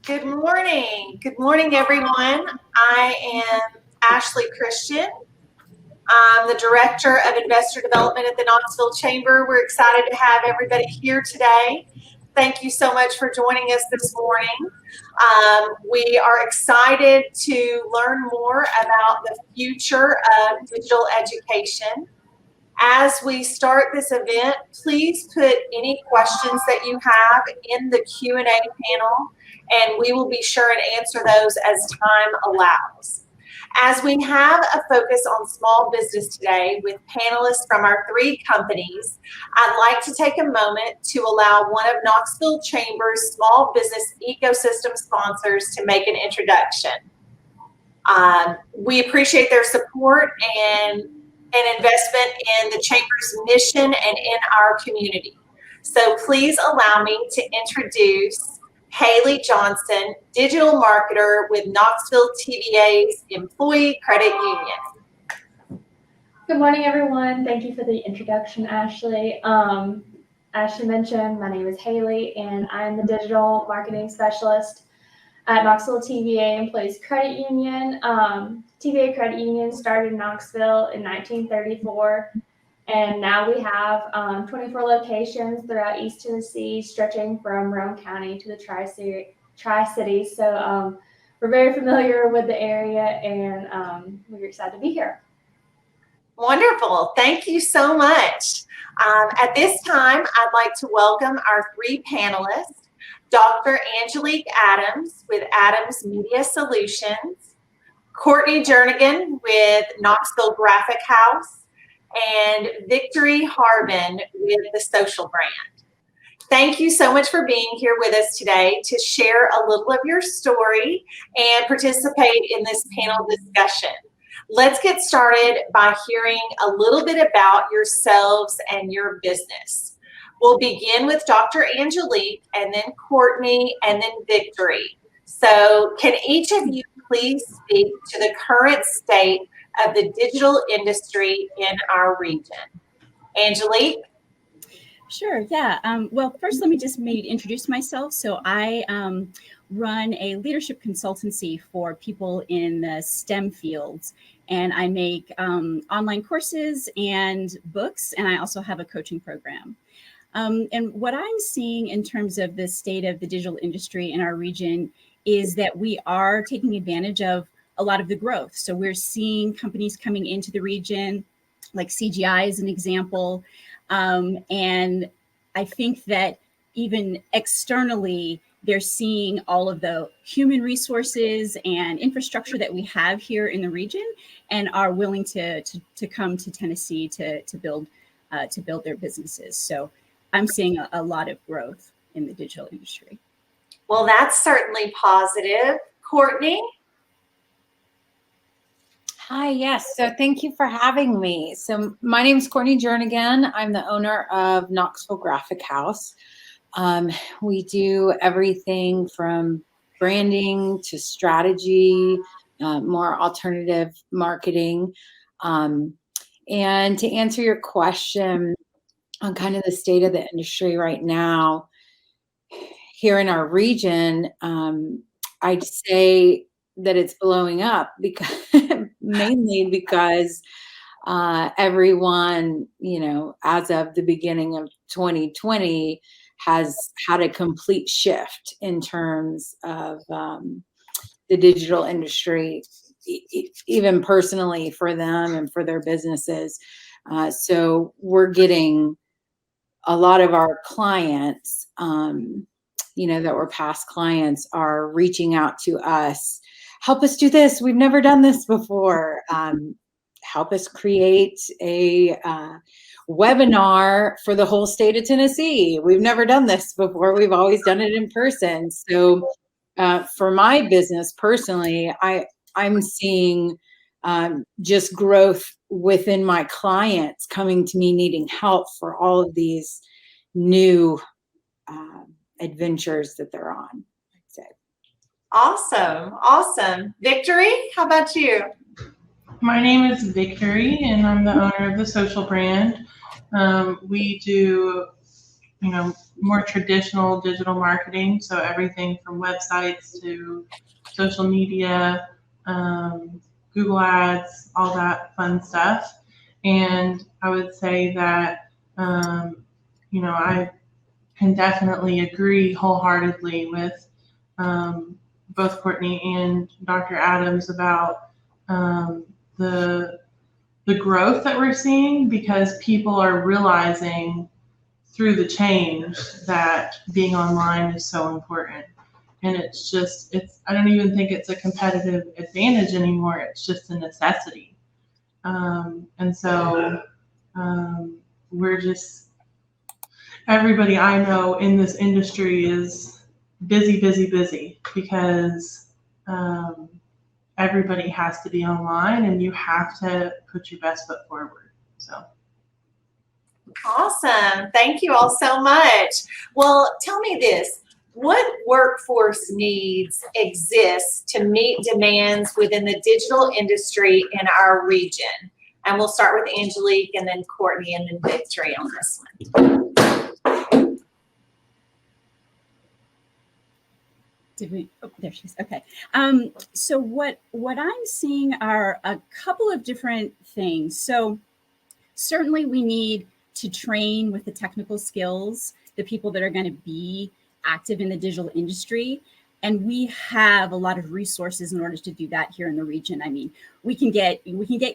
Good morning. Good morning, everyone. I am Ashley Christian. I'm the Director of Investor Development at the Knoxville Chamber. We're excited to have everybody here today. Thank you so much for joining us this morning. We are excited to learn more about the future of digital education. As we start this event, please put any questions that you have in the Q&A panel, and we will be sure and answer those as time allows. As we have a focus on small business today with panelists from our three companies, I'd like to take a moment to allow one of Knoxville Chamber's small business ecosystem sponsors to make an introduction. We appreciate their support and investment in the Chamber's mission and in our community. So please allow me to introduce Haley Johnson, digital marketer with Knoxville TVA's Employee Credit Union. Good morning, everyone. Thank you for the introduction, Ashley. Ashley mentioned, my name is Haley, and I'm the digital marketing specialist at Knoxville TVA Employees Credit Union. TVA Credit Union started in Knoxville in 1934, and now we have 24 locations throughout East Tennessee, stretching from Roane County to the Tri-Cities. So we're very familiar with the area, and we're excited to be here. Wonderful. Thank you so much. At this time, I'd like to welcome our three panelists. Dr. Angelique Adams with Adams Media Solutions, Courtney Jernigan with Knoxville Graphic House, and Victory Harbin with The Social Brand. Thank you so much for being here with us today to share a little of your story and participate in this panel discussion. Let's get started by hearing a little bit about yourselves and your business. We'll begin with Dr. Angelique, and then Courtney, and then Victory. So can each of you please speak to the current state of the digital industry in our region? Angelique? Sure, yeah. Well, first, let me just maybe introduce myself. So I run a leadership consultancy for people in the STEM fields, and I make online courses and books, and I also have a coaching program. And what I'm seeing in terms of the state of the digital industry in our region is that we are taking advantage of a lot of the growth. So we're seeing companies coming into the region, like CGI is an example. And I think that even externally, they're seeing all of the human resources and infrastructure that we have here in the region and are willing to come to Tennessee to build their businesses. So I'm seeing a lot of growth in the digital industry. Well, that's certainly positive. Courtney? Hi, yes. So thank you for having me. So my name is Courtney Jernigan. I'm the owner of Knoxville Graphic House. We do everything from branding to strategy, more alternative marketing. And to answer your question on kind of the state of the industry right now, here in our region, I'd say that it's blowing up because mainly because everyone, as of the beginning of 2020 has had a complete shift in terms of the digital industry, even personally for them and for their businesses. So we're getting a lot of our clients, that were past clients, are reaching out to us. Help us do this. We've never done this before. Help us create a webinar for the whole state of Tennessee. We've never done this before. We've always done it in person. So for my business personally, I'm seeing just growth within my clients coming to me needing help for all of these new adventures that they're on, I'd say. Awesome. Victory, how about you? My name is Victory, and I'm the owner of The Social Brand. We do more traditional digital marketing. So everything from websites to social media, Google Ads, all that fun stuff. And I would say that, I can definitely agree wholeheartedly with both Courtney and Dr. Adams about the growth that we're seeing, because people are realizing through the change that being online is so important. And I don't even think it's a competitive advantage anymore. It's just a necessity. And so everybody I know in this industry is busy, busy, busy, because everybody has to be online and you have to put your best foot forward. So. Awesome. Thank you all so much. Well, tell me this. What workforce needs exist to meet demands within the digital industry in our region? And we'll start with Angelique and then Courtney and then Victory on this one. There she is. Okay. So what I'm seeing are a couple of different things. So certainly we need to train with the technical skills, the people that are going to be active in the digital industry. And we have a lot of resources in order to do that here in the region. I mean, we can get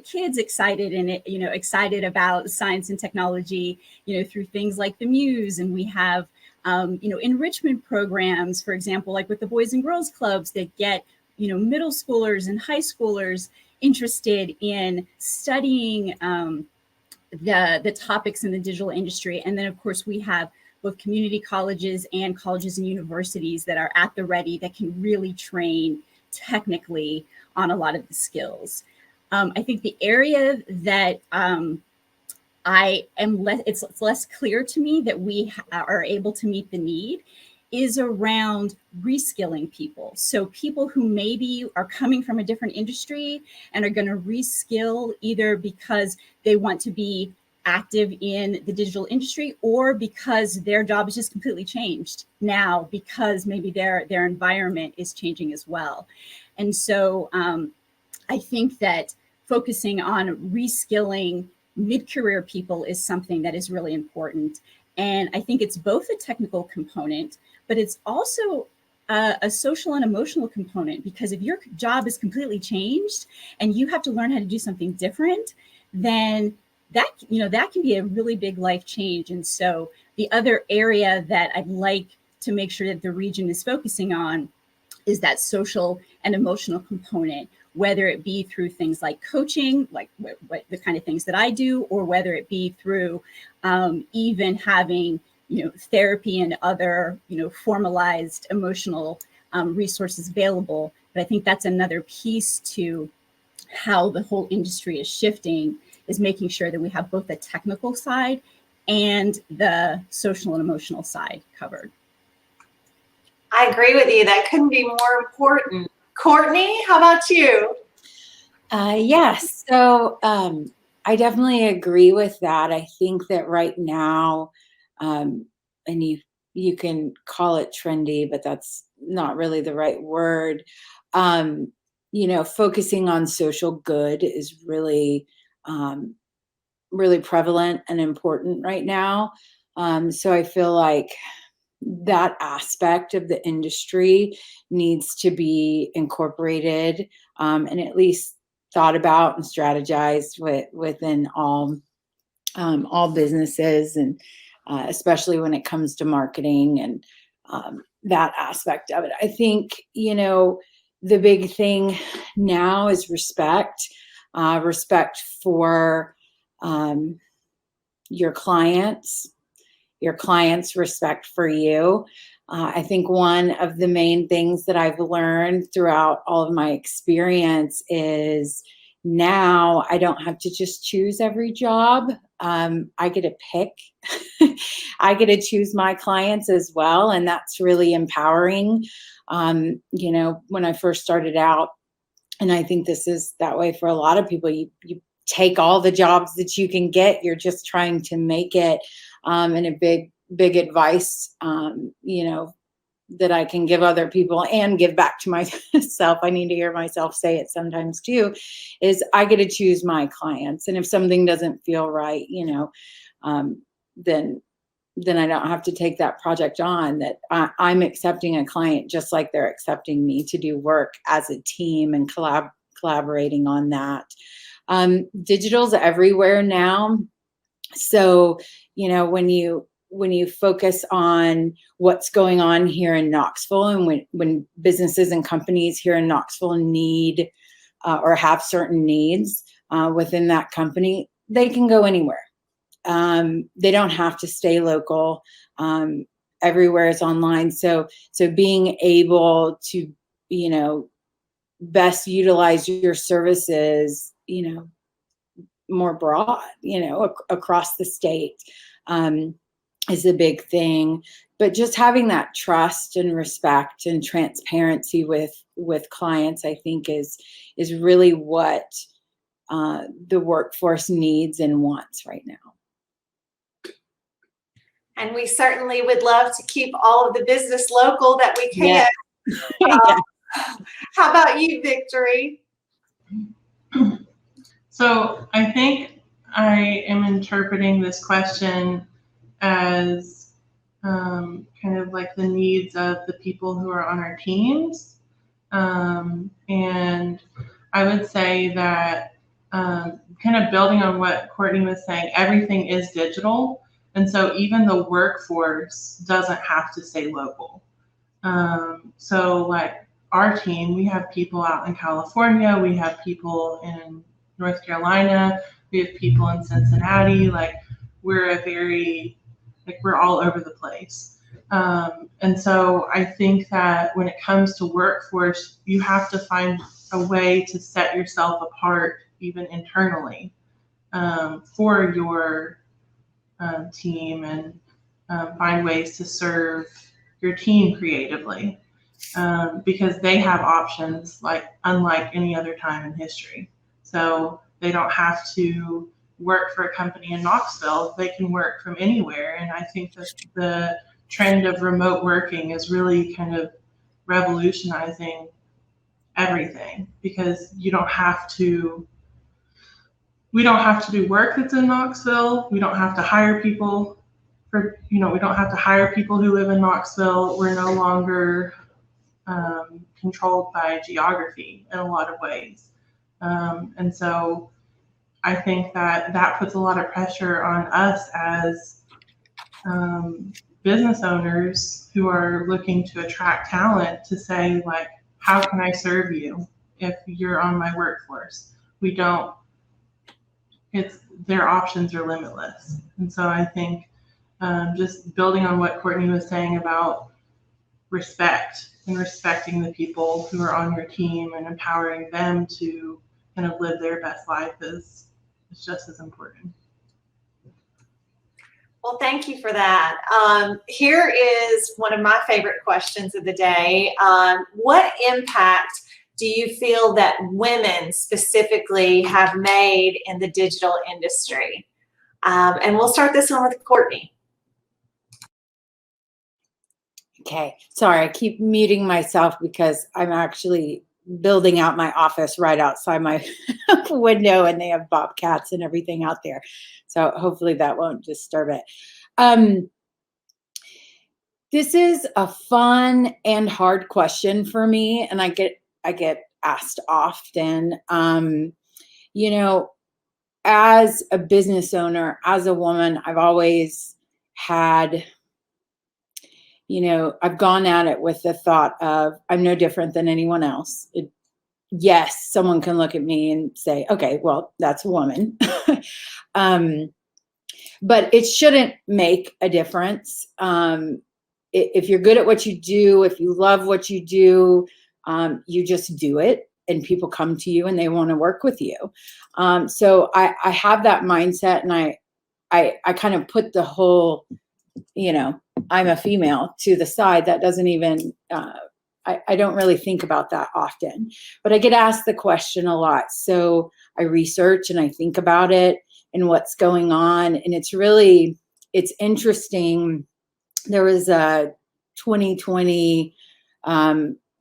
kids excited and excited about science and technology, through things like the Muse, and we have enrichment programs, for example, like with the Boys and Girls Clubs that get, middle schoolers and high schoolers interested in studying the topics in the digital industry. And then, of course, we have both community colleges and universities that are at the ready that can really train technically on a lot of the skills. I think the area that it's less clear to me that we are able to meet the need is around reskilling people. So people who maybe are coming from a different industry and are going to reskill either because they want to be active in the digital industry or because their job is just completely changed now because maybe their environment is changing as well. And so I think that focusing on reskilling mid-career people is something that is really important. And I think it's both a technical component, but it's also a social and emotional component, because if your job is completely changed and you have to learn how to do something different, then that can be a really big life change. And so the other area that I'd like to make sure that the region is focusing on is that social and emotional component, whether it be through things like coaching, like what the kind of things that I do, or whether it be through even having, therapy and other, formalized emotional resources available. But I think that's another piece to how the whole industry is shifting, is making sure that we have both the technical side and the social and emotional side covered. I agree with you. That couldn't be more important. Courtney, how about you? Yes. So I definitely agree with that. I think that right now, and you can call it trendy, but that's not really the right word. Focusing on social good is really, really prevalent and important right now. So I feel like that aspect of the industry needs to be incorporated and at least thought about and strategized within all businesses, and especially when it comes to marketing and that aspect of it. I think, the big thing now is respect for your clients respect for you. I think one of the main things that I've learned throughout all of my experience is now I don't have to just choose every job. I get to pick. I get to choose my clients as well. And that's really empowering. When I first started out, and I think this is that way for a lot of people, you take all the jobs that you can get. You're just trying to make it in a big big advice, that I can give other people and give back to myself. I need to hear myself say it sometimes too, is I get to choose my clients. And if something doesn't feel right, then I don't have to take that project on. That I'm accepting a client just like they're accepting me to do work as a team and collaborating on that. Digital's everywhere now. So, when you focus on what's going on here in Knoxville, and when businesses and companies here in Knoxville need or have certain needs within that company, they can go anywhere. They don't have to stay local. Everywhere is online. So being able to, best utilize your services, more broad, across the state, is a big thing. But just having that trust and respect and transparency with clients, I think is really what the workforce needs and wants right now. And we certainly would love to keep all of the business local that we can. Yeah. How about you, Victory? So I think I am interpreting this question as kind of like the needs of the people who are on our teams. And I would say that kind of building on what Courtney was saying, everything is digital. And so even the workforce doesn't have to stay local. So like our team, we have people out in California, we have people in North Carolina, we have people in Cincinnati. Like we're all over the place. And so I think that when it comes to workforce, you have to find a way to set yourself apart, even internally, for your team, and find ways to serve your team creatively, because they have options unlike any other time in history. So they don't have to work for a company in Knoxville. They can work from anywhere. And I think that the trend of remote working is really kind of revolutionizing everything, because we don't have to do work that's in Knoxville. We don't have to hire people we don't have to hire people who live in Knoxville. We're no longer controlled by geography in a lot of ways. And so I think that puts a lot of pressure on us as business owners who are looking to attract talent to say, like, how can I serve you if you're on my workforce? Their options are limitless. And so I think just building on what Courtney was saying about respect and respecting the people who are on your team and empowering them to kind of live their best life is just as important. Well, thank you for that. Here is one of my favorite questions of the day. What impact do you feel that women specifically have made in the digital industry? And we'll start this one with Courtney. Okay. Sorry, I keep muting myself because I'm actually building out my office right outside my window, and they have bobcats and everything out there. So hopefully that won't disturb it. This is a fun and hard question for me, and I get asked often. As a business owner, as a woman, I've always had, I've gone at it with the thought of I'm no different than anyone else. Yes, someone can look at me and say, okay, well, that's a woman. But it shouldn't make a difference. If you're good at what you do, if you love what you do, you just do it, and people come to you and they want to work with you. So I have that mindset, and I kind of put the whole, I'm a female to the side. That doesn't even, I don't really think about that often, but I get asked the question a lot. So I research and I think about it and what's going on. And it's interesting there was a 2020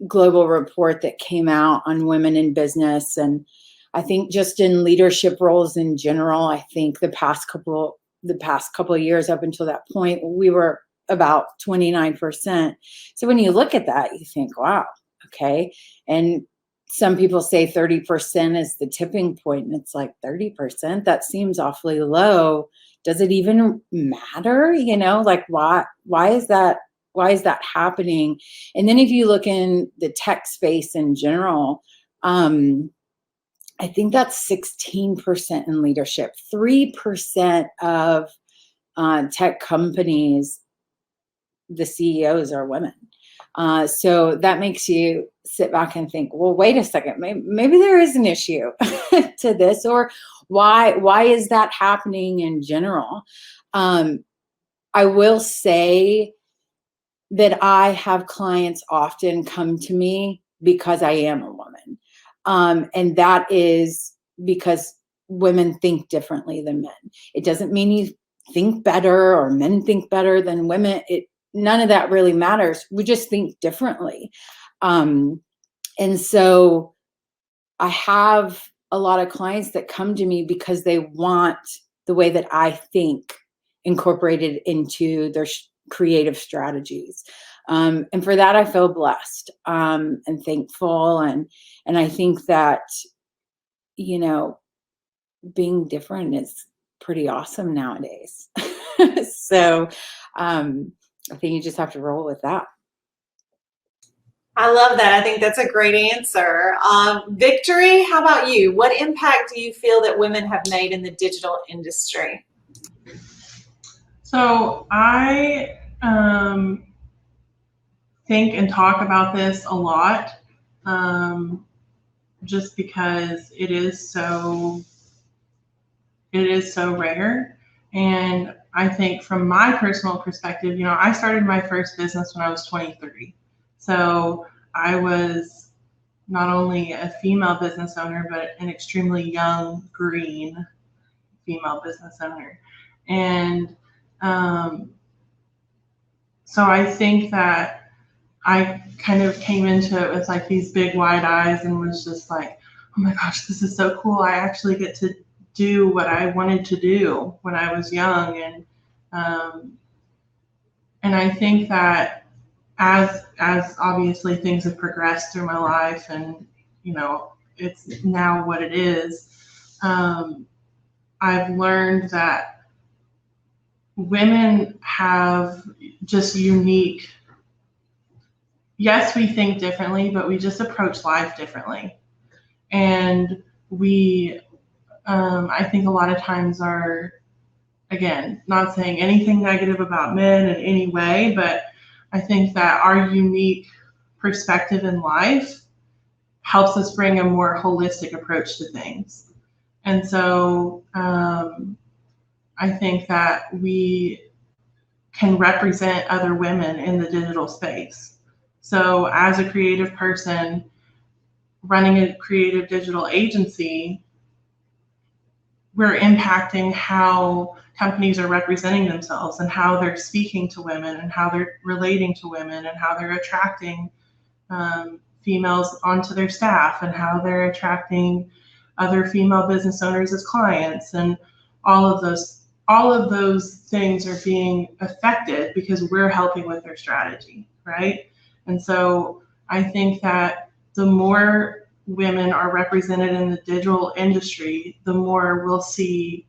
global report that came out on women in business. And I think just in leadership roles in general, I think the past couple of years up until that point, we were about 29%. So when you look at that, you think, wow, okay. And some people say 30% is the tipping point, and it's like 30%, that seems awfully low. Does it even matter? You know, like why is that happening? And then if you look in the tech space in general, I think that's 16% in leadership. 3% of tech companies, the CEOs are women. So that makes you sit back and think, well, wait a second, maybe there is an issue to this, or why is that happening in general? I will say that I have clients often come to me because I am a woman. And that is because women think differently than men. It doesn't mean you think better or men think better than women. None of that really matters. We just think differently. And so I have a lot of clients that come to me because they want the way that I think incorporated into their creative strategies. And for that, I feel blessed and thankful. And I think that, you know, being different is pretty awesome nowadays. So I think you just have to roll with that. I love that. I think that's a great answer. Victory, how about you? What impact do you feel that women have made in the digital industry? So I think and talk about this a lot, just because it is so rare. And I think from my personal perspective, you know, I started my first business when I was 23. So I was not only a female business owner, but an extremely young, green female business owner. And so I think that I kind of came into it with like these big wide eyes and was just like, oh my gosh, this is so cool. I actually get to do what I wanted to do when I was young. And I think that as obviously things have progressed through my life and, you know, it's now what it is, I've learned that women have just unique, yes, we think differently, but we just approach life differently. And we, I think a lot of times are, again, not saying anything negative about men in any way, but I think that our unique perspective in life helps us bring a more holistic approach to things. And so I think that we can represent other women in the digital space. So as a creative person running a creative digital agency, we're impacting how companies are representing themselves and how they're speaking to women and how they're relating to women and how they're attracting females onto their staff and how they're attracting other female business owners as clients. And all of those things are being affected because we're helping with their strategy, right? And so I think that the more women are represented in the digital industry, the more we'll see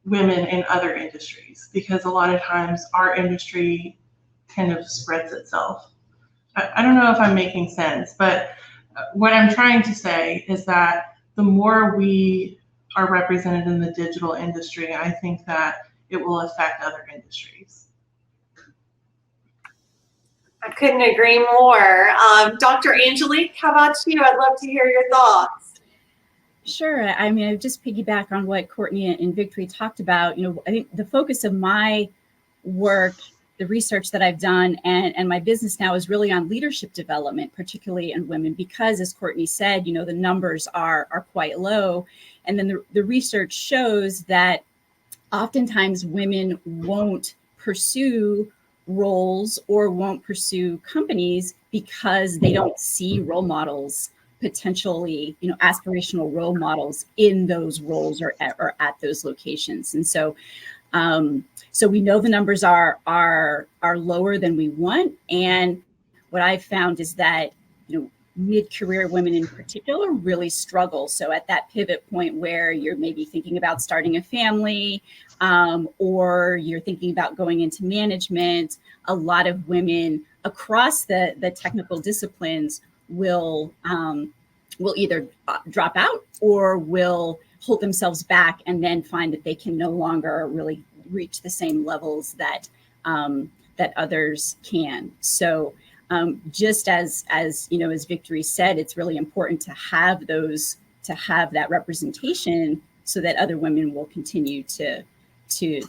women in other industries, because a lot of times our industry kind of spreads itself. I don't know if I'm making sense, but what I'm trying to say is that the more we are represented in the digital industry, I think that it will affect other industries. I couldn't agree more. Dr. Angelique, how about you? I'd love to hear your thoughts. Sure. I mean, I just piggyback on what Courtney and Victory talked about. You know, I think the focus of my work, the research that I've done, and my business now is really on leadership development, particularly in women, because as Courtney said, you know, the numbers are quite low. And then the research shows that oftentimes women won't pursue roles or won't pursue companies because they don't see role models, potentially, aspirational role models in those roles or at those locations. And so so we know the numbers are lower than we want. And what I've found is that, mid-career women in particular really struggle. So at that pivot point where you're maybe thinking about starting a family, or you're thinking about going into management, a lot of women across the technical disciplines will either drop out or will hold themselves back and then find that they can no longer really reach the same levels that that others can. So just as Victory said, it's really important to have that representation so that other women will continue to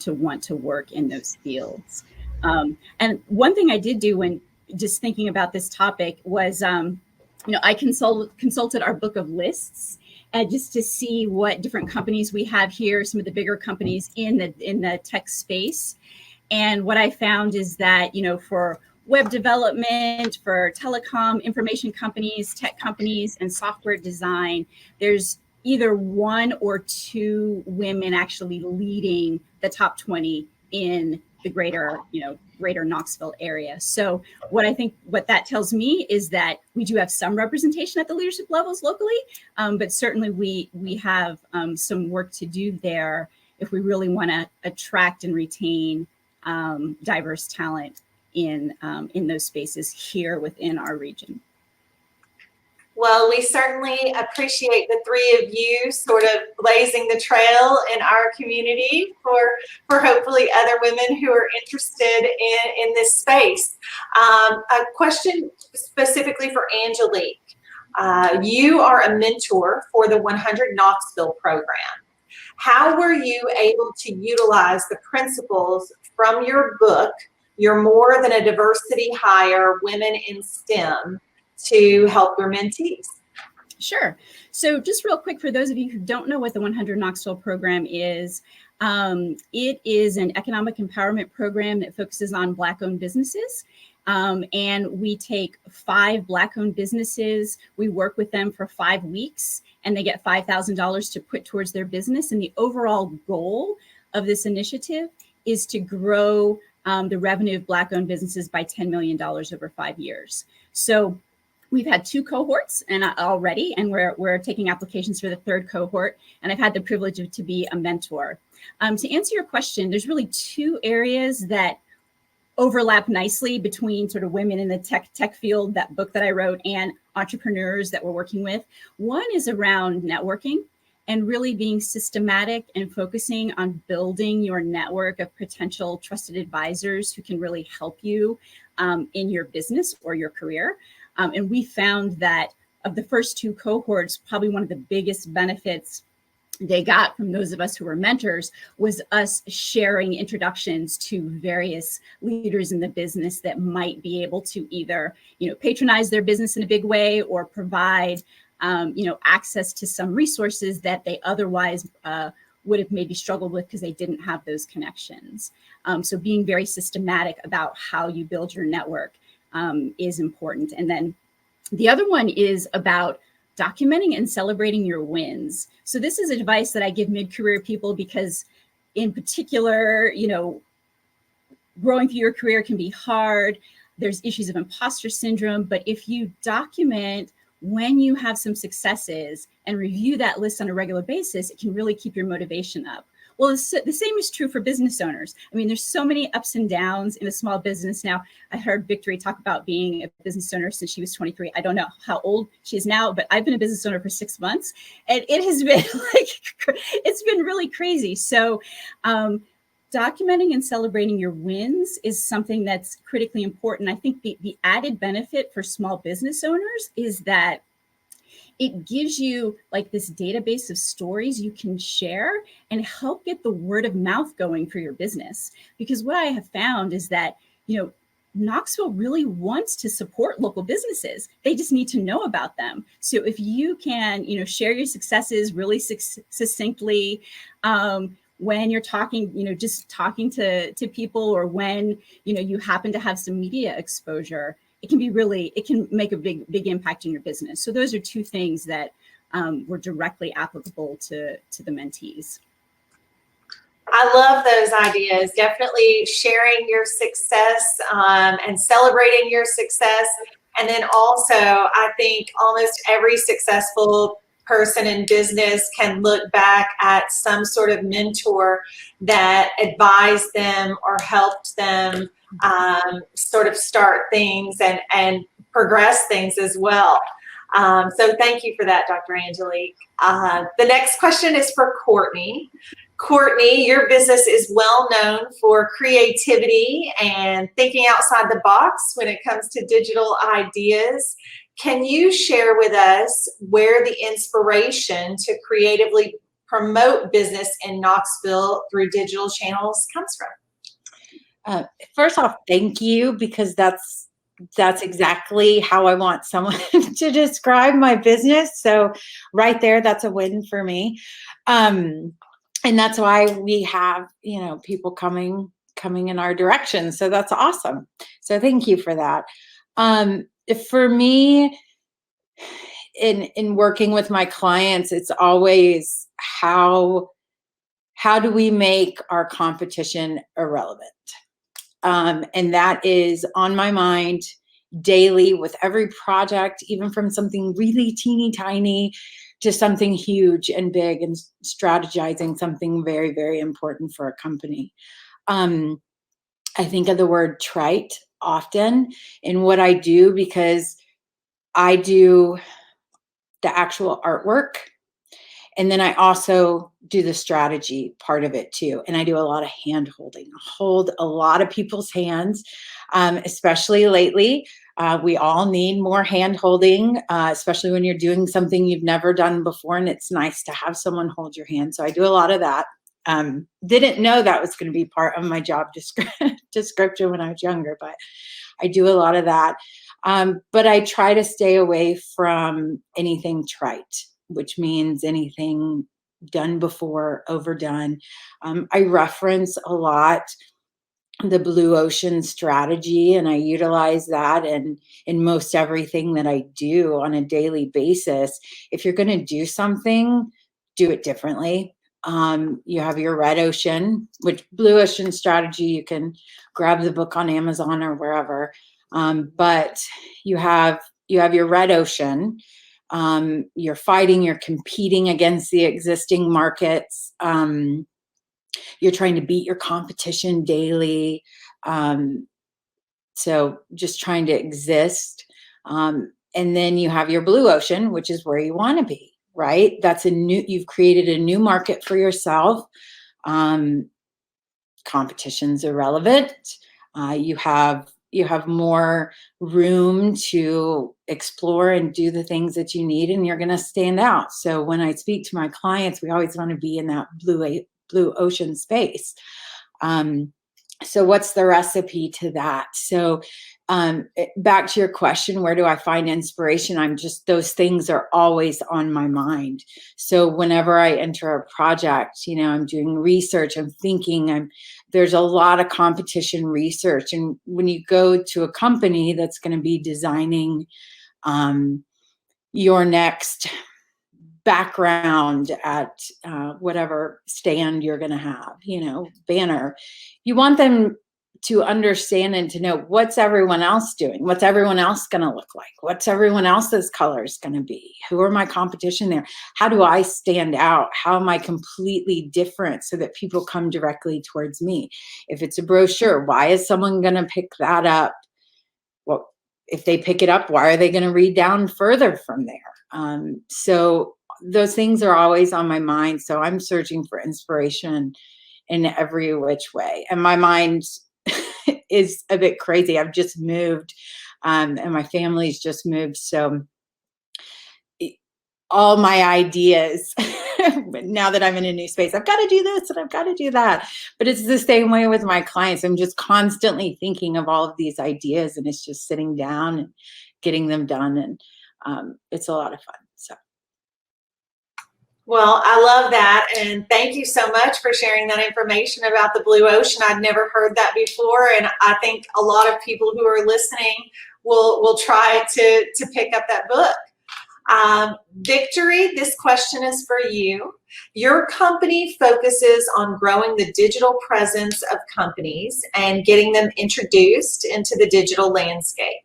want to work in those fields. And one thing I did do when just thinking about this topic was, I consulted our book of lists, and just to see what different companies we have here, some of the bigger companies in the tech space. And what I found is that, for web development, for telecom, information companies, tech companies, and software design, there's either one or two women actually leading the top 20 in the greater Knoxville area. So what that tells me is that we do have some representation at the leadership levels locally, but certainly we have some work to do there if we really want to attract and retain diverse talent in those spaces here within our region. Well, we certainly appreciate the three of you sort of blazing the trail in our community for hopefully other women who are interested in this space. A question specifically for Angelique. You are a mentor for the 100 Knoxville program. How were you able to utilize the principles from your book, You're More Than a Diversity Hire, Women in STEM, to help your mentees? Sure. So just real quick, for those of you who don't know what the 100 Knoxville program is, it is an economic empowerment program that focuses on Black-owned businesses. And we take 5 Black-owned businesses, we work with them for 5 weeks, and they get $5,000 to put towards their business. And the overall goal of this initiative is to grow the revenue of Black-owned businesses by $10 million over 5 years. So we've had 2 cohorts already, and we're taking applications for the 3rd cohort. And I've had the privilege to be a mentor. To answer your question, there's really 2 areas that overlap nicely between sort of women in the tech field, that book that I wrote, and entrepreneurs that we're working with. One is around networking and really being systematic and focusing on building your network of potential trusted advisors who can really help you in your business or your career. And we found that of the first 2 cohorts, probably one of the biggest benefits they got from those of us who were mentors was us sharing introductions to various leaders in the business that might be able to either, patronize their business in a big way or provide, access to some resources that they otherwise would have maybe struggled with because they didn't have those connections. So being very systematic about how you build your network is important. And then the other one is about documenting and celebrating your wins. So this is advice that I give mid-career people because in particular, growing through your career can be hard. There's issues of imposter syndrome, but if you document when you have some successes and review that list on a regular basis, it can really keep your motivation up. Well, the same is true for business owners. I mean, there's so many ups and downs in a small business now. I heard Victory talk about being a business owner since she was 23. I don't know how old she is now, but I've been a business owner for 6 months, and it has been it's been really crazy. So documenting and celebrating your wins is something that's critically important. I think the added benefit for small business owners is that it gives you like this database of stories you can share and help get the word of mouth going for your business. Because what I have found is that, Knoxville really wants to support local businesses. They just need to know about them. So if you can, share your successes really succinctly, when you're talking, just talking to people, or when, you happen to have some media exposure, it can make a big impact in your business. So those are two things that were directly applicable to the mentees. I love those ideas. Definitely sharing your success and celebrating your success. And then also, I think almost every successful person in business can look back at some sort of mentor that advised them or helped them sort of start things and progress things as well. So thank you for that, Dr. Angelique. The next question is for Courtney. Courtney, your business is well known for creativity and thinking outside the box when it comes to digital ideas. Can you share with us where the inspiration to creatively promote business in Knoxville through digital channels comes from? First off, thank you, because that's exactly how I want someone to describe my business. So right there, that's a win for me. And that's why we have, people coming in our direction. So that's awesome. So thank you for that. For me, in working with my clients, it's always how do we make our competition irrelevant? And that is on my mind daily with every project, even from something really teeny tiny to something huge and big, and strategizing something very, very important for a company. I think of the word trite often in what I do, because I do the actual artwork, and then I also do the strategy part of it too. And I do a lot of hand holding. I hold a lot of people's hands, especially lately. We all need more hand holding, especially when you're doing something you've never done before, and it's nice to have someone hold your hand. So I do a lot of that. Didn't know that was going to be part of my job description when I was younger, but I do a lot of that. But I try to stay away from anything trite, which means anything done before, overdone. I reference a lot the blue ocean strategy, and I utilize that in most everything that I do on a daily basis. If you're going to do something, do it differently. You have your red ocean, which blue ocean strategy, you can grab the book on Amazon or wherever. But you have your red ocean. You're fighting, you're competing against the existing markets. You're trying to beat your competition daily. So just trying to exist. And then you have your blue ocean, which is where you want to be, right? You've created a new market for yourself. Competition's irrelevant. You have more room to explore and do the things that you need, and you're going to stand out. So when I speak to my clients, we always want to be in that blue ocean space. So what's the recipe to that? So back to your question, where do I find inspiration? Those things are always on my mind. So whenever I enter a project, I'm doing research, I'm thinking, there's a lot of competition research. And when you go to a company that's going to be designing your next background at whatever stand you're going to have, banner, you want them to understand and to know what's everyone else doing, what's everyone else going to look like, what's everyone else's colors going to be, who are my competition there, how do I stand out, how am I completely different, so that people come directly towards me. If it's a brochure, why is someone going to pick that up? Well, if they pick it up, why are they going to read down further from there? So those things are always on my mind. So I'm searching for inspiration in every which way. And my mind is a bit crazy. I've just moved, and my family's just moved. So all my ideas, now that I'm in a new space, I've got to do this and I've got to do that. But it's the same way with my clients. I'm just constantly thinking of all of these ideas, and it's just sitting down and getting them done. And it's a lot of fun. So. Well, I love that. And thank you so much for sharing that information about the blue ocean. I'd never heard that before. And I think a lot of people who are listening will try to pick up that book. Victory, this question is for you. Your company focuses on growing the digital presence of companies and getting them introduced into the digital landscape.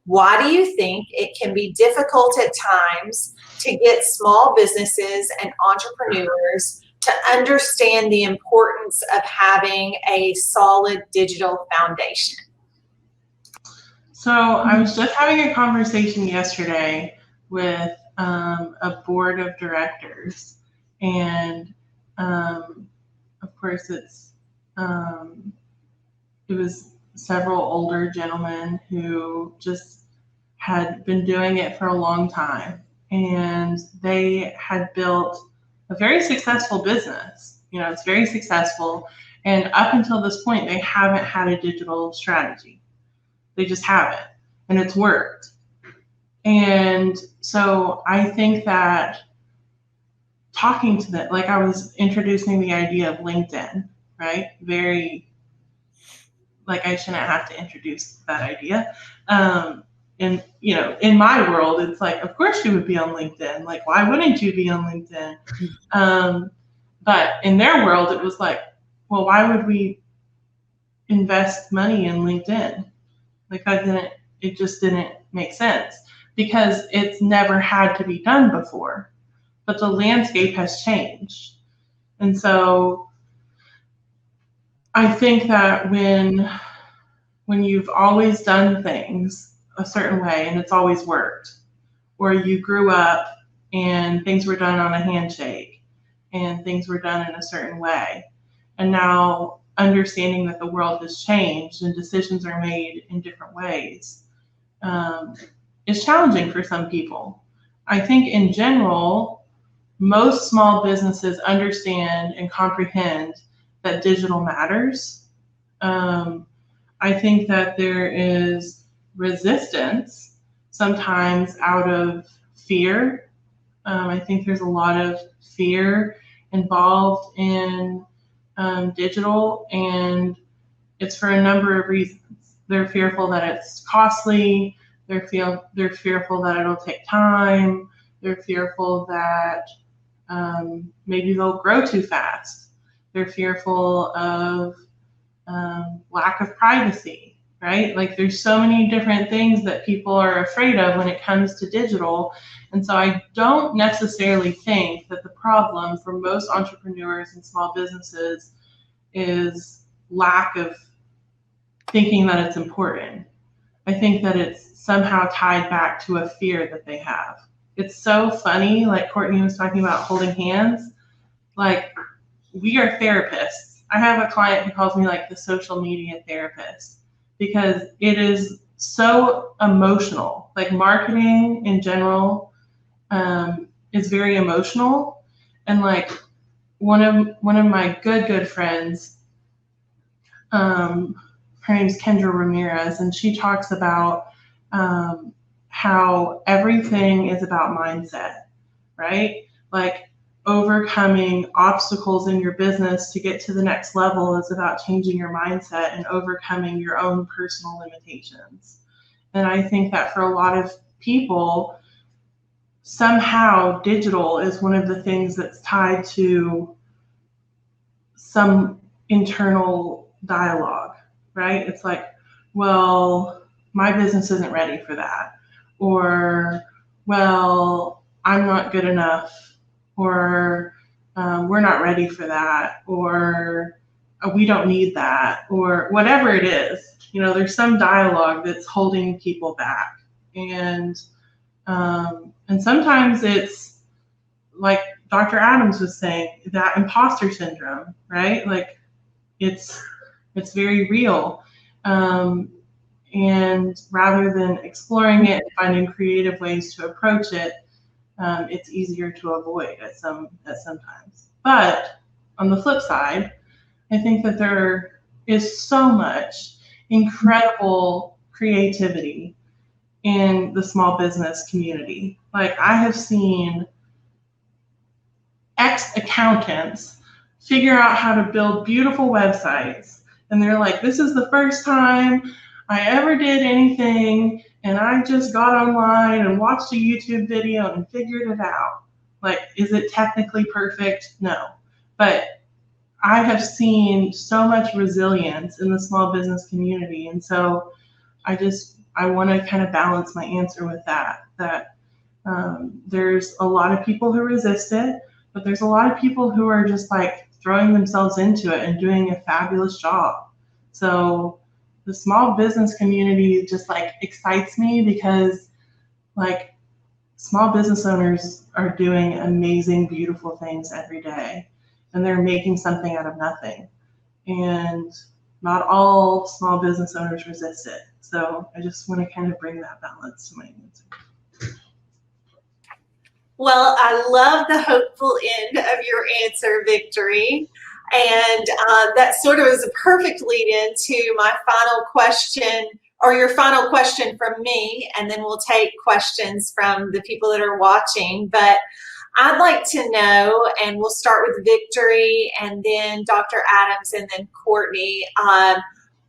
Why do you think it can be difficult at times to get small businesses and entrepreneurs to understand the importance of having a solid digital foundation? So I was just having a conversation yesterday with a board of directors, and of course it was several older gentlemen who just had been doing it for a long time, and they had built a very successful business. You know, it's very successful, and up until this point they haven't had a digital strategy. They just haven't, and it's worked. And so I think that talking to them, like I was introducing the idea of LinkedIn, right? Very, like I shouldn't have to introduce that idea. And, you know, in my world, it's like, of course you would be on LinkedIn. Like, why wouldn't you be on LinkedIn? But in their world, it was like, well, why would we invest money in LinkedIn? Like it just didn't make sense because it's never had to be done before, but the landscape has changed. And so I think that when you've always done things a certain way and it's always worked, or you grew up and things were done on a handshake and things were done in a certain way, and now understanding that the world has changed and decisions are made in different ways is challenging for some people. I think in general, most small businesses understand and comprehend that digital matters. I think that there is resistance sometimes out of fear. I think there's a lot of fear involved in digital, and it's for a number of reasons. They're fearful that it's costly. They're fearful that it'll take time. They're fearful that maybe they'll grow too fast. They're fearful of lack of privacy, right? Like there's so many different things that people are afraid of when it comes to digital. And so I don't necessarily think that the problem for most entrepreneurs and small businesses is lack of thinking that it's important. I think that it's somehow tied back to a fear that they have. It's so funny, like Courtney was talking about holding hands. Like, we are therapists. I have a client who calls me like the social media therapist because it is so emotional. Like marketing in general is very emotional. And like one of my good friends, her name's Kendra Ramirez, and she talks about how everything is about mindset, right? Like overcoming obstacles in your business to get to the next level is about changing your mindset and overcoming your own personal limitations. And I think that for a lot of people, somehow digital is one of the things that's tied to some internal dialogue, right? It's like, well, my business isn't ready for that. Or, well, I'm not good enough. Or we're not ready for that. Or we don't need that. Or whatever it is. You know, there's some dialogue that's holding people back. And sometimes it's like Dr. Adams was saying, that imposter syndrome, right? Like it's very real. And rather than exploring it and finding creative ways to approach it, it's easier to avoid at sometimes. But on the flip side, I think that there is so much incredible creativity in the small business community. Like I have seen ex-accountants figure out how to build beautiful websites. And they're like, this is the first time I ever did anything, and I just got online and watched a YouTube video and figured it out. Like, is it technically perfect? No. But I have seen so much resilience in the small business community. And so I want to kind of balance my answer with that there's a lot of people who resist it, but there's a lot of people who are just like throwing themselves into it and doing a fabulous job. So the small business community just like excites me because like small business owners are doing amazing, beautiful things every day, and they're making something out of nothing. And not all small business owners resist it. So I just want to kind of bring that balance to my answer. Well, I love the hopeful end of your answer, Victory. And that sort of is a perfect lead into my final question, or your final question from me, and then we'll take questions from the people that are watching. But I'd like to know, and we'll start with Victory, and then Dr. Adams, and then Courtney,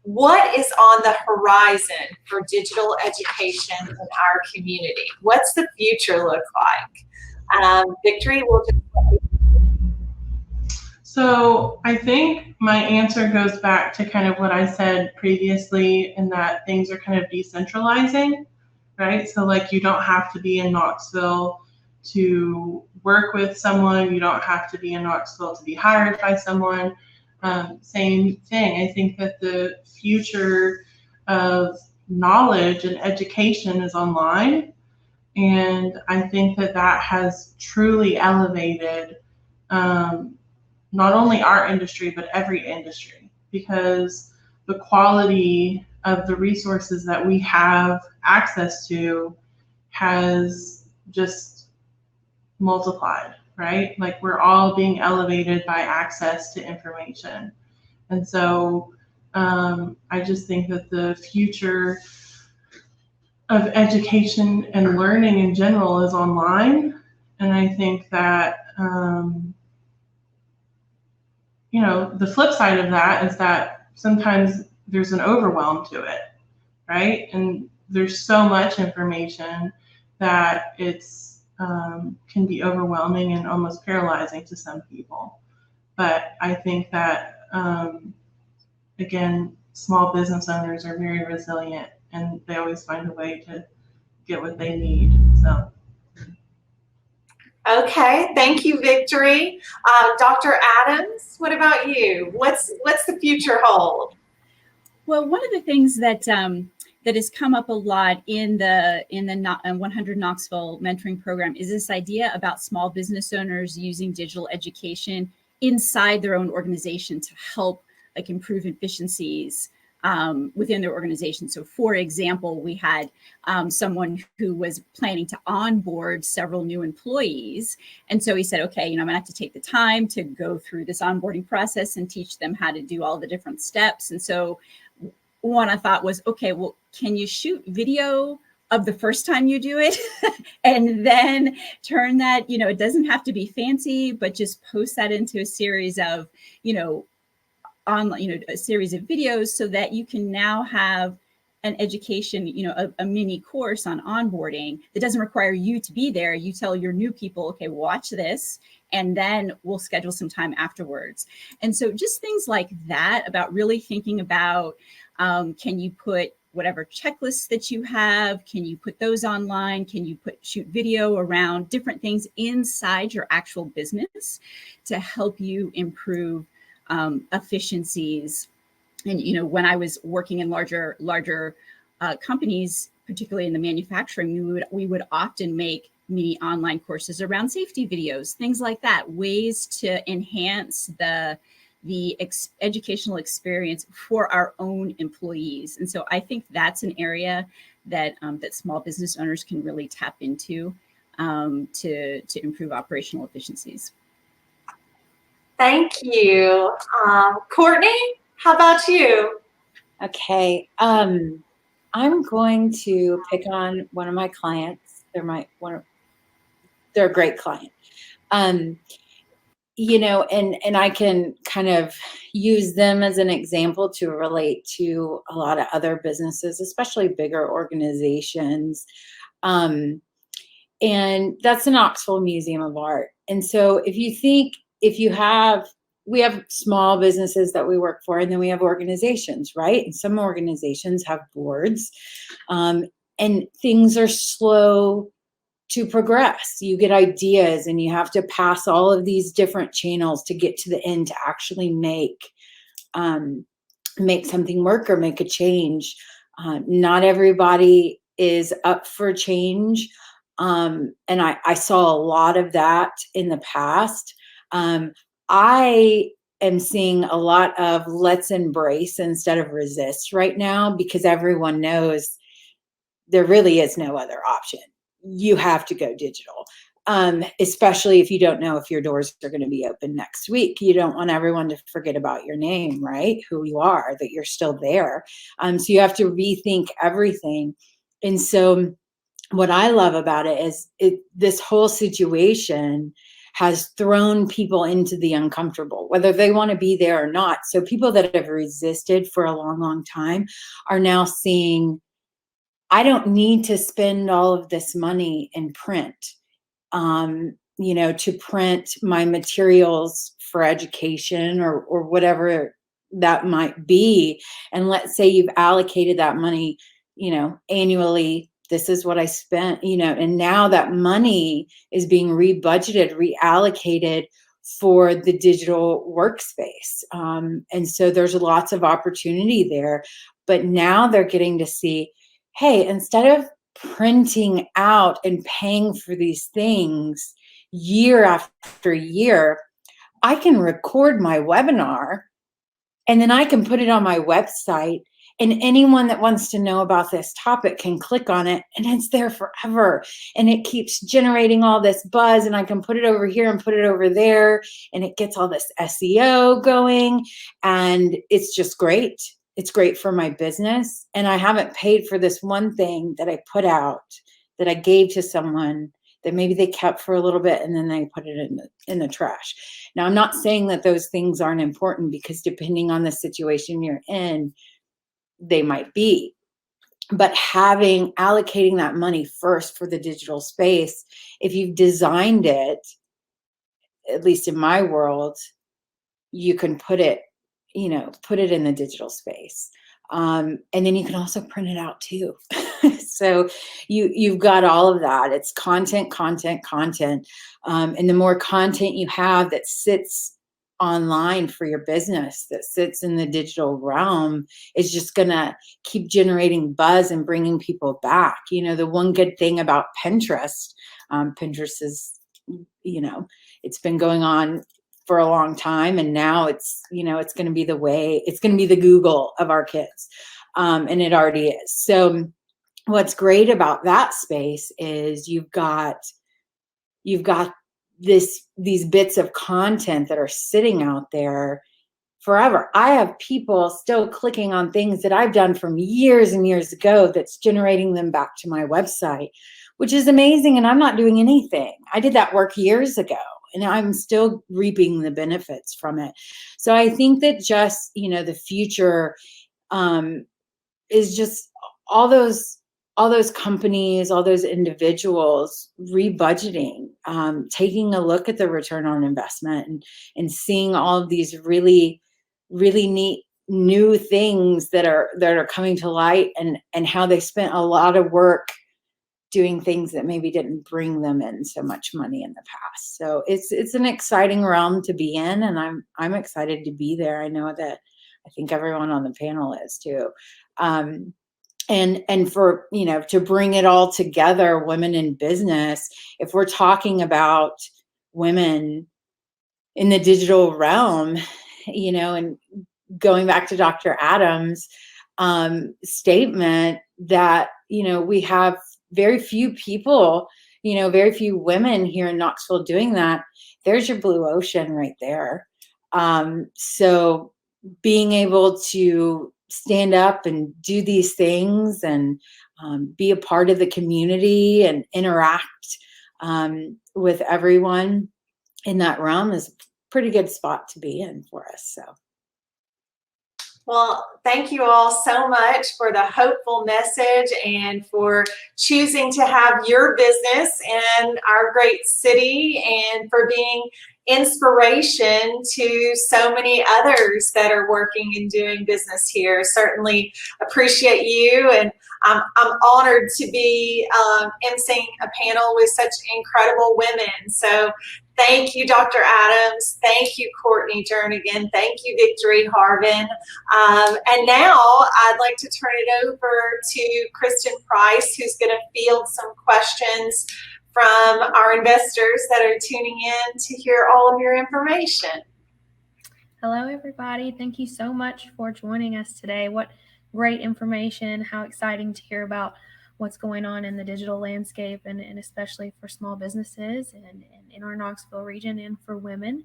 what is on the horizon for digital education in our community? What's the future look like? Victory, will just. So I think my answer goes back to kind of what I said previously, in that things are kind of decentralizing, right? So like you don't have to be in Knoxville to work with someone. You don't have to be in Knoxville to be hired by someone. Same thing. I think that the future of knowledge and education is online. And I think that that has truly elevated not only our industry, but every industry, because the quality of the resources that we have access to has just multiplied, right? Like we're all being elevated by access to information. And so I just think that the future of education and learning in general is online. And I think that, the flip side of that is that sometimes there's an overwhelm to it, right? And there's so much information that it's can be overwhelming and almost paralyzing to some people. But I think that, again, small business owners are very resilient, and they always find a way to get what they need. So. Okay, thank you, Victory. Dr. Adams, what about you? What's the future hold? Well, one of the things that that has come up a lot in the 100 Knoxville mentoring program is this idea about small business owners using digital education inside their own organization to help like improve efficiencies within their organization. So for example, we had someone who was planning to onboard several new employees. And so he said, okay, I'm gonna have to take the time to go through this onboarding process and teach them how to do all the different steps. And so one I thought was, okay, well, can you shoot video of the first time you do it and then turn that, it doesn't have to be fancy, but just post that into a series of, online, a series of videos so that you can now have an education, a mini course on onboarding that doesn't require you to be there. You tell your new people, okay, watch this, and then we'll schedule some time afterwards. And so just things like that, about really thinking about, can you put whatever checklists that you have, can you put those online? Can you shoot video around different things inside your actual business to help you improve efficiencies? And when I was working in larger companies, particularly in the manufacturing, we would often make mini online courses around safety videos, things like that, ways to enhance the educational experience for our own employees. And so I think that's an area that that small business owners can really tap into to improve operational efficiencies. Thank you. Courtney, how about you? Okay. I'm going to pick on one of my clients. They're a great client. and I can kind of use them as an example to relate to a lot of other businesses, especially bigger organizations. And that's the Knoxville Museum of Art. And so we have small businesses that we work for, and then we have organizations, right? And some organizations have boards, and things are slow to progress. You get ideas and you have to pass all of these different channels to get to the end to actually make something work or make a change. Not everybody is up for change. And I saw a lot of that in the past. I am seeing a lot of let's embrace instead of resist right now, because everyone knows there really is no other option. You have to go digital, especially if you don't know if your doors are going to be open next week. You don't want everyone to forget about your name, right? Who you are, that you're still there. So you have to rethink everything. And so what I love about it is this whole situation has thrown people into the uncomfortable, whether they want to be there or not. So people that have resisted for a long, long time are now seeing, I don't need to spend all of this money in print, to print my materials for education or whatever that might be. And let's say you've allocated that money, annually. This is what I spent, and now that money is being rebudgeted, reallocated for the digital workspace. And so there's lots of opportunity there. But now they're getting to see, hey, instead of printing out and paying for these things year after year, I can record my webinar and then I can put it on my website, and anyone that wants to know about this topic can click on it and it's there forever. And it keeps generating all this buzz, and I can put it over here and put it over there, and it gets all this SEO going, and it's just great. It's great for my business. And I haven't paid for this one thing that I put out, that I gave to someone, that maybe they kept for a little bit and then they put it in the trash. Now, I'm not saying that those things aren't important, because depending on the situation you're in, they might be. But allocating that money first for the digital space, if you've designed it, at least in my world, you can put it in the digital space. And then you can also print it out too. So you've got all of that. It's content. And the more content you have that sits online for your business, that sits in the digital realm, is just going to keep generating buzz and bringing people back. The one good thing about Pinterest, Pinterest is, it's been going on for a long time, and now it's going to be it's going to be the Google of our kids. And it already is. So what's great about that space is you've got these bits of content that are sitting out there forever. I have people still clicking on things that I've done from years and years ago that's generating them back to my website, which is amazing. And I'm not doing anything. I did that work years ago, and I'm still reaping the benefits from it. So I think that just, the future is just all those companies, all those individuals rebudgeting, taking a look at the return on investment, and seeing all of these really, really neat new things that are coming to light, and how they spent a lot of work doing things that maybe didn't bring them in so much money in the past. So it's an exciting realm to be in, and I'm excited to be there. I know that I think everyone on the panel is too. And for, to bring it all together, women in business, if we're talking about women in the digital realm, and going back to Dr. Adams' statement that, we have very few people, very few women here in Knoxville doing that, there's your blue ocean right there. So being able to stand up and do these things, and be a part of the community and interact with everyone in that realm is pretty good spot to be in for us. So. Well, thank you all so much for the hopeful message and for choosing to have your business in our great city and for being inspiration to so many others that are working and doing business here. Certainly appreciate you, and I'm honored to be emceeing a panel with such incredible women. So thank you, Dr. Adams. Thank you, Courtney Jernigan. Thank you, Victory Harbin. And now I'd like to turn it over to Kristen Price, who's going to field some questions from our investors that are tuning in to hear all of your information. Hello, everybody. Thank you so much for joining us today. What great information. How exciting to hear about what's going on in the digital landscape and especially for small businesses and in our Knoxville region and for women.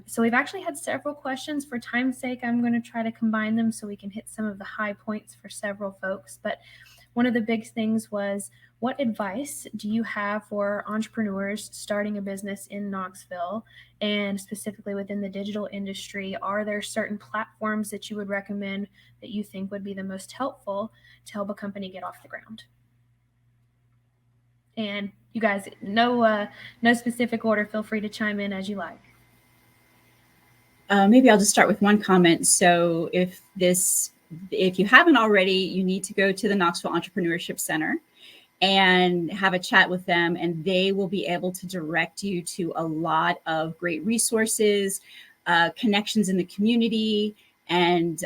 So we've actually had several questions. For time's sake, I'm going to try to combine them so we can hit some of the high points for several folks. But one of the big things was, what advice do you have for entrepreneurs starting a business in Knoxville and specifically within the digital industry? Are there certain platforms that you would recommend that you think would be the most helpful to help a company get off the ground? And you guys, no specific order. Feel free to chime in as you like. Maybe I'll just start with one comment. So if you haven't already, you need to go to the Knoxville Entrepreneurship Center and have a chat with them, and they will be able to direct you to a lot of great resources, connections in the community, and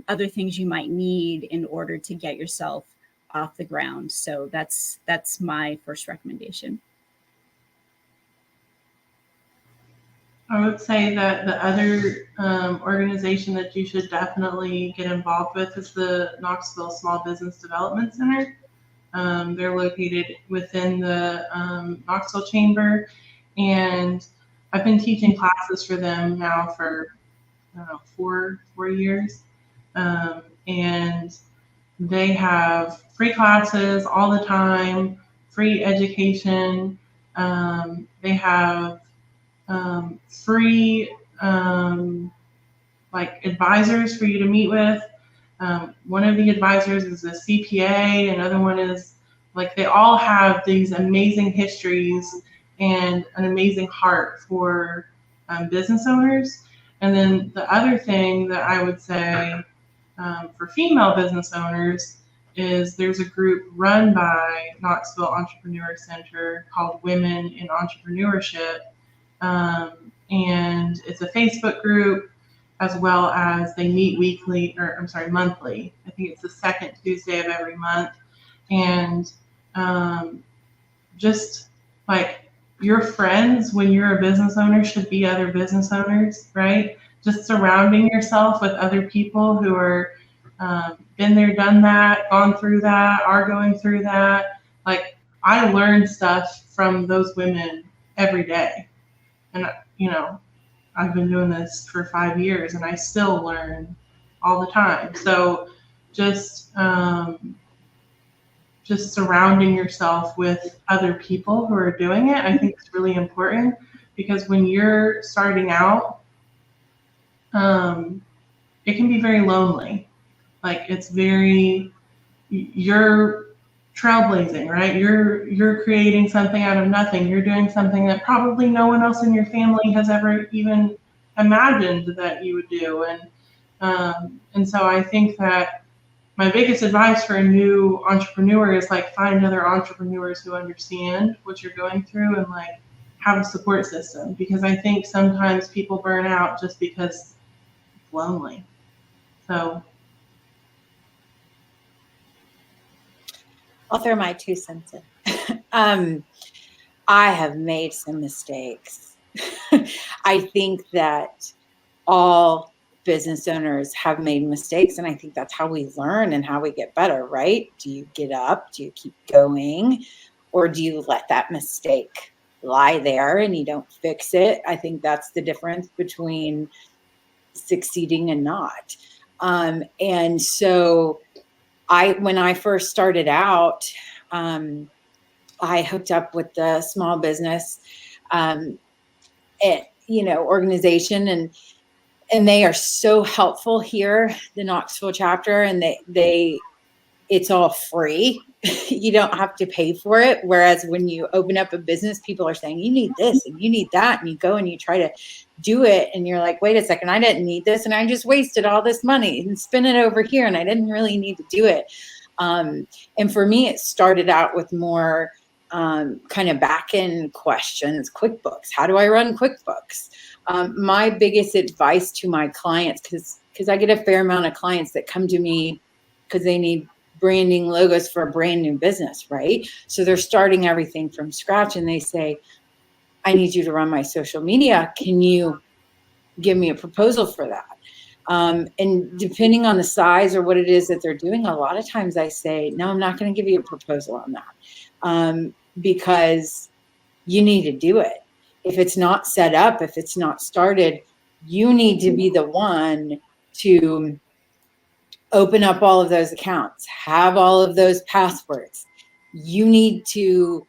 other things you might need in order to get yourself off the ground. So that's my first recommendation. I would say that the other organization that you should definitely get involved with is the Knoxville Small Business Development Center. They're located within the Knoxville Chamber, and I've been teaching classes for them now for, I don't know, four years. And they have free classes all the time, free education. They have free like advisors for you to meet with. One of the advisors is a CPA, another one is like, they all have these amazing histories and an amazing heart for business owners. And then the other thing that I would say for female business owners is there's a group run by Knoxville Entrepreneur Center called Women in Entrepreneurship. And it's a Facebook group, as well as they meet monthly. I think it's the second Tuesday of every month. And just like, your friends when you're a business owner should be other business owners, right? Just surrounding yourself with other people who are been there, done that, gone through that, are going through that. Like, I learn stuff from those women every day. And, you know, I've been doing this for 5 years and I still learn all the time. So just surrounding yourself with other people who are doing it, I think is really important, because when you're starting out, it can be very lonely. Like, you're trailblazing, right? You're creating something out of nothing. You're doing something that probably no one else in your family has ever even imagined that you would do. And so I think that my biggest advice for a new entrepreneur is, like, find other entrepreneurs who understand what you're going through and, like, have a support system, because I think sometimes people burn out just because it's lonely. So I'll throw my 2 cents in. I have made some mistakes. I think that all business owners have made mistakes, and I think that's how we learn and how we get better, right? Do you get up? Do you keep going? Or do you let that mistake lie there and you don't fix it? I think that's the difference between succeeding and not. And so when I first started out, I hooked up with the small business. organization, and they are so helpful here, the Knoxville chapter, and it's all free. You don't have to pay for it. Whereas when you open up a business, people are saying, you need this and you need that. And you go and you try to do it. And you're like, wait a second, I didn't need this. And I just wasted all this money and spent it over here. And I didn't really need to do it. And for me, it started out with more kind of back end questions. QuickBooks. How do I run QuickBooks? My biggest advice to my clients, because I get a fair amount of clients that come to me because they need branding logos for a brand new business, right? So they're starting everything from scratch and they say, I need you to run my social media. Can you give me a proposal for that? And depending on the size or what it is that they're doing, a lot of times I say, no, I'm not going to give you a proposal on that because you need to do it. If it's not set up, if it's not started, you need to be the one to open up all of those accounts, have all of those passwords. You need to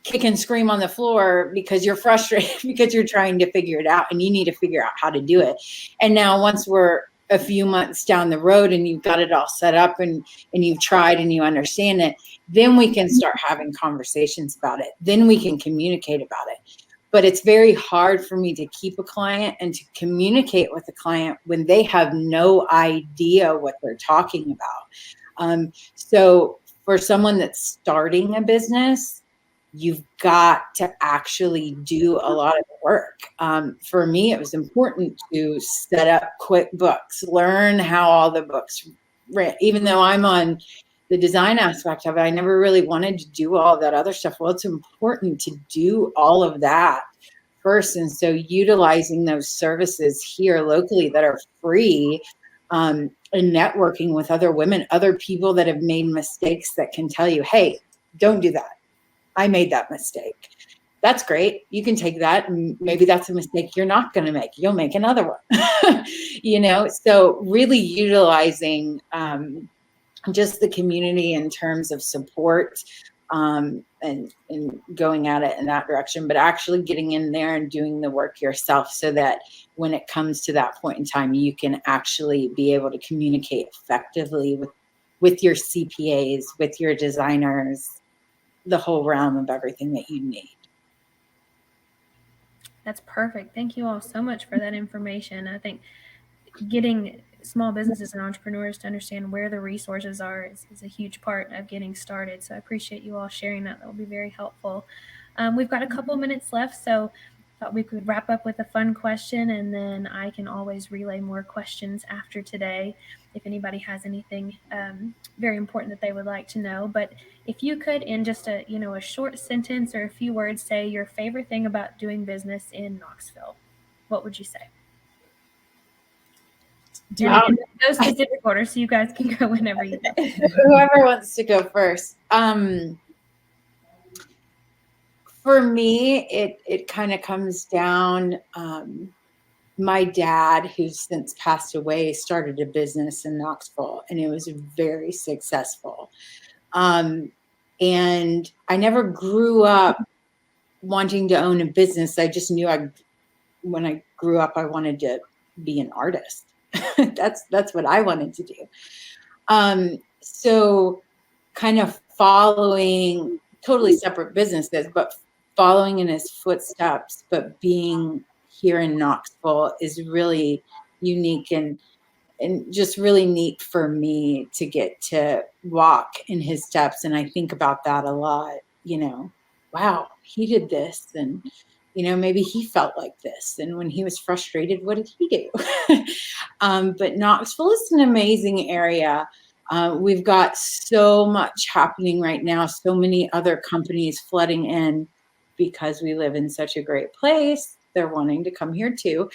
kick and scream on the floor because you're frustrated because you're trying to figure it out and you need to figure out how to do it. And now once we're a few months down the road and you've got it all set up and you've tried and you understand it, then we can start having conversations about it. Then we can communicate about it. But it's very hard for me to keep a client and to communicate with a client when they have no idea what they're talking about. So for someone that's starting a business, you've got to actually do a lot of work. For me, it was important to set up QuickBooks, learn how all the books ran. Even though I'm on the design aspect of it, I never really wanted to do all that other stuff. Well, it's important to do all of that first. And so utilizing those services here locally that are free, and networking with other women, other people that have made mistakes that can tell you, hey, don't do that. I made that mistake. That's great. You can take that and maybe that's a mistake you're not going to make. You'll make another one. So really utilizing just the community in terms of support and going at it in that direction, but actually getting in there and doing the work yourself so that when it comes to that point in time, you can actually be able to communicate effectively with your CPAs, with your designers, the whole realm of everything that you need. That's perfect. Thank you all so much for that information. I think getting small businesses and entrepreneurs to understand where the resources are is a huge part of getting started. So I appreciate you all sharing that. That will be very helpful. We've got a couple minutes left, so I thought we could wrap up with a fun question, and then I can always relay more questions after today if anybody has anything very important that they would like to know. But if you could, in just a short sentence or a few words, say your favorite thing about doing business in Knoxville, what would you say? In no specific order, so you guys can go whenever you want. Whoever wants to go first. For me, it kind of comes down. My dad, who's since passed away, started a business in Knoxville, and it was very successful. And I never grew up wanting to own a business. I just knew when I grew up, I wanted to be an artist. That's what I wanted to do. So kind of following totally separate businesses, but following in his footsteps, but being here in Knoxville is really unique and just really neat for me to get to walk in his steps. And I think about that a lot, wow, he did this. And, maybe he felt like this. And when he was frustrated, what did he do? But Knoxville is an amazing area. We've got so much happening right now, so many other companies flooding in because we live in such a great place. They're wanting to come here too.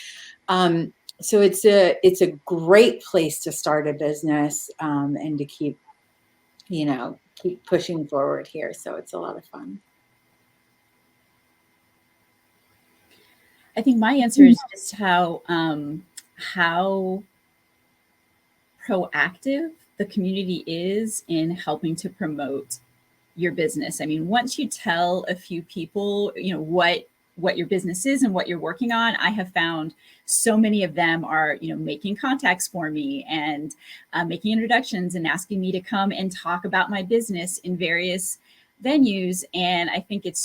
So it's a great place to start a business and to keep pushing forward here. So it's a lot of fun. I think my answer is just how proactive the community is in helping to promote your business. I mean, once you tell a few people, what what your business is and what you're working on, I have found so many of them are, making contacts for me and making introductions and asking me to come and talk about my business in various venues. And I think it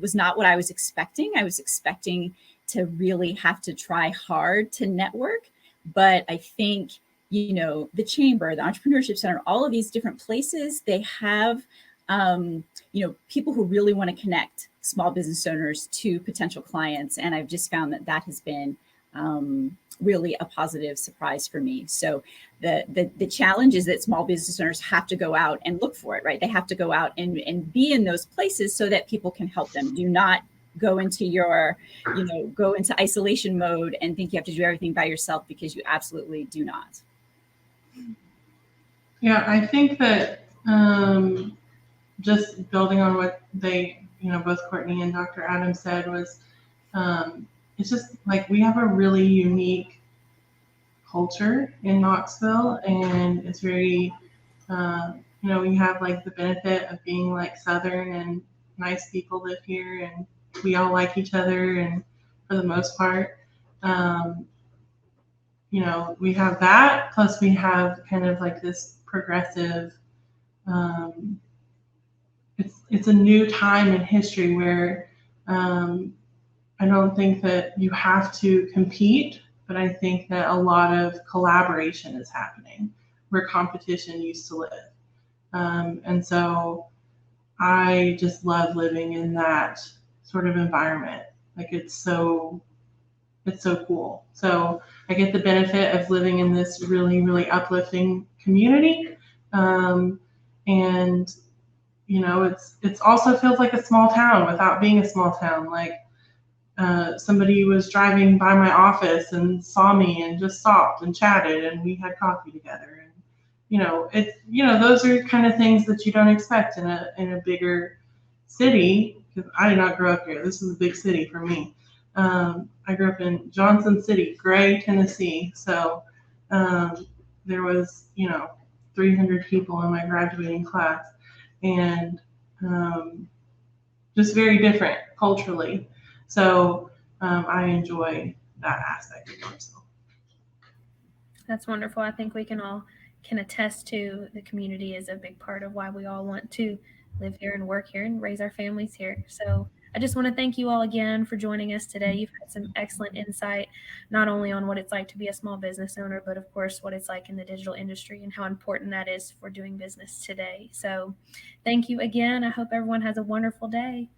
was not what I was expecting. I was expecting to really have to try hard to network. But I think, the chamber, the entrepreneurship center, all of these different places, they have, people who really want to connect small business owners to potential clients. And I've just found that has been really a positive surprise for me. So the challenge is that small business owners have to go out and look for it, right? They have to go out and be in those places so that people can help them. Do not go into go into isolation mode and think you have to do everything by yourself, because you absolutely do not. Yeah, I think that just building on what they, both Courtney and Dr. Adams said was, it's just like we have a really unique culture in Knoxville, and it's very, we have like the benefit of being like Southern, and nice people live here, and we all like each other, and for the most part, we have that, plus we have kind of like this progressive, it's a new time in history where I don't think that you have to compete, but I think that a lot of collaboration is happening where competition used to live. And so I just love living in that sort of environment. Like it's so cool. So I get the benefit of living in this really, really uplifting community. And it's also feels like a small town without being a small town. Like somebody was driving by my office and saw me and just stopped and chatted, and we had coffee together. And those are kind of things that you don't expect in a bigger city. Because I did not grow up here. This is a big city for me. I grew up in Johnson City, Gray, Tennessee. So there was 300 people in my graduating class, and just very different culturally. So I enjoy that aspect of myself. That's wonderful. I think we can attest to the community is a big part of why we all want to live here and work here and raise our families here. So I just want to thank you all again for joining us today. You've had some excellent insight, not only on what it's like to be a small business owner, but of course what it's like in the digital industry and how important that is for doing business today. So thank you again. I hope everyone has a wonderful day.